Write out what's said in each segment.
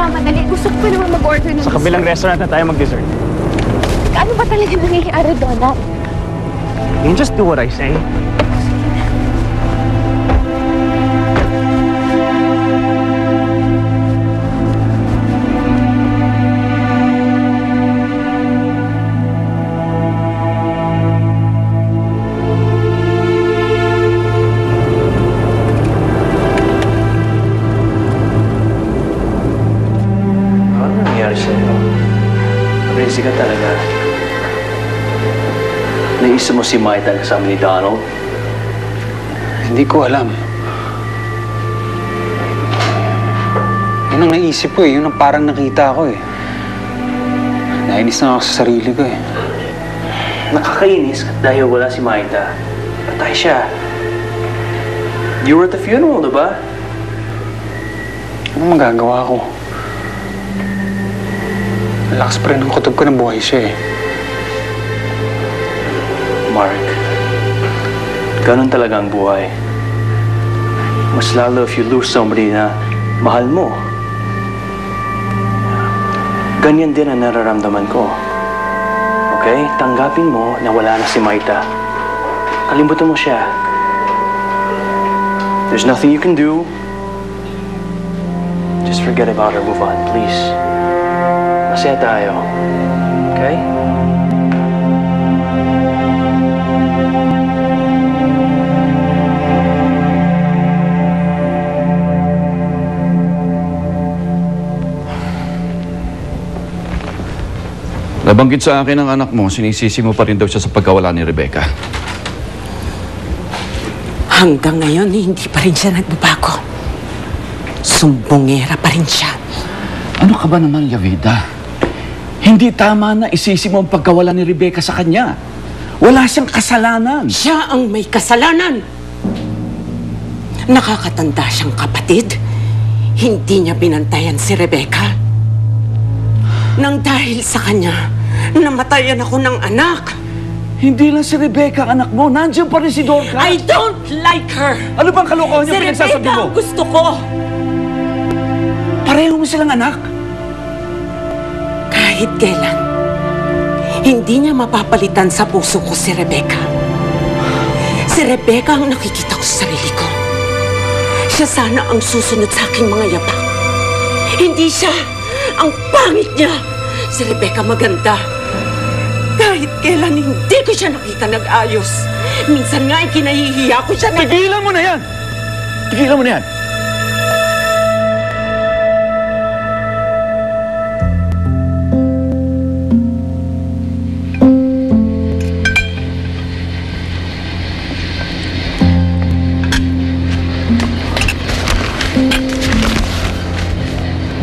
nagmamadali. Gusto ko pa naman mag-order ng Sa kabilang restaurant na tayo mag-dessert. Ano ba talaga nangyayari, Donald? You just do what I say. Crazy ka talaga. Naisip mo si Maita kasama ni Donald? Hindi ko alam. Yun ang naisip ko eh. Yun ang parang nakita ko eh. Nainis na ako sa sarili ko eh. Nakakainis dahil wala si Maita. Patay siya. You were at the funeral, diba? Ano magagawa ko? Lakas pa rin ang kutob ko na buhay siya eh. Mark, ganun talaga ang buhay. Mas lalo if you lose somebody na mahal mo. Ganyan din ang nararamdaman ko. Okay? Tanggapin mo na wala na si Maita. Kalimutan mo siya. There's nothing you can do. Just forget about her. Move on, please. Masaya tayo. Okay? Nabanggit sa akin ng anak mo, sinisisi mo pa rin daw siya sa pagkawala ni Rebecca. Hanggang ngayon, hindi pa rin siya nagbabago. Sumbongera pa rin siya. Ano ka ba naman, Yavida? Hindi tama na isisi mo ang pagkawala ni Rebecca sa kanya. Wala siyang kasalanan. Siya ang may kasalanan. Nakakatanda siyang kapatid. Hindi niya binantayan si Rebecca. Nang dahil sa kanya, namatayan ako ng anak. Hindi lang si Rebecca anak mo. Nandiyan pa rin si Dorcas. I don't like her. Ano bang kalokohan niya pinagsasabi mo? Si Rebecca ang gusto ko. Pareho mo silang anak. Kahit kailan, hindi niya mapapalitan sa puso ko si Rebecca. Si Rebecca ang nakikita ko sa sarili ko. Siya sana ang susunod sa aking mga yapak. Hindi siya. Ang pangit niya. Si Rebecca maganda. Kahit kailan hindi ko siya nakita nag-ayos. Minsan nga ay kinahihiya ko siya na... Tigilan mo na yan! Tigilan mo na yan!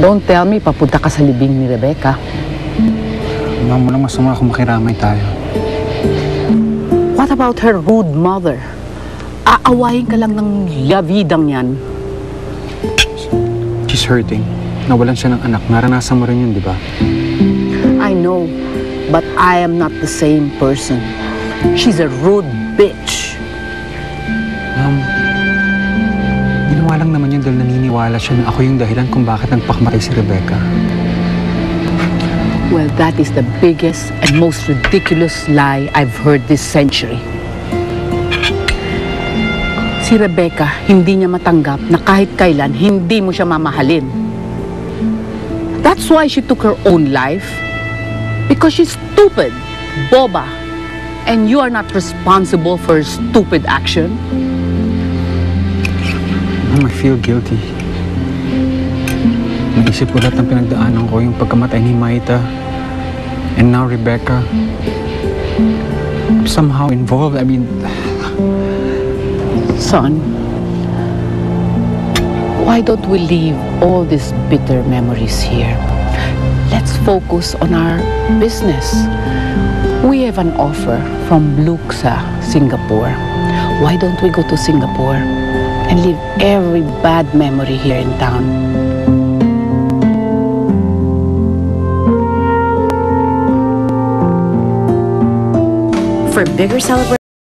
Don't tell me, papunta ka sa libing ni Rebecca. Huwag mo lang masama kung makiramay tayo. What about her rude mother? Aawayin ka lang ng Yavidang yan. She's hurting. Nawalan siya ng anak. Naranasan mo rin yun, di ba? I know, but I am not the same person. She's a rude bitch. Ginawa lang naman yun dahil naniniwala siya na ako yung dahilan kung bakit nagpakamatay si Rebecca. Well, that is the biggest and most ridiculous lie I've heard this century. Si Rebecca, hindi niya matanggap na kahit kailan hindi mo siya mamahalin. That's why she took her own life. Because she's stupid, boba, and you are not responsible for her stupid action. I feel guilty. Naisip ko lahat ng pinagdaanan ko, yung pagkamatay ni Maita and now Rebecca. I'm somehow involved. I mean... Son, why don't we leave all these bitter memories here? Let's focus on our business. We have an offer from Luxa, Singapore. Why don't we go to Singapore and leave every bad memory here in town? For bigger celebrations,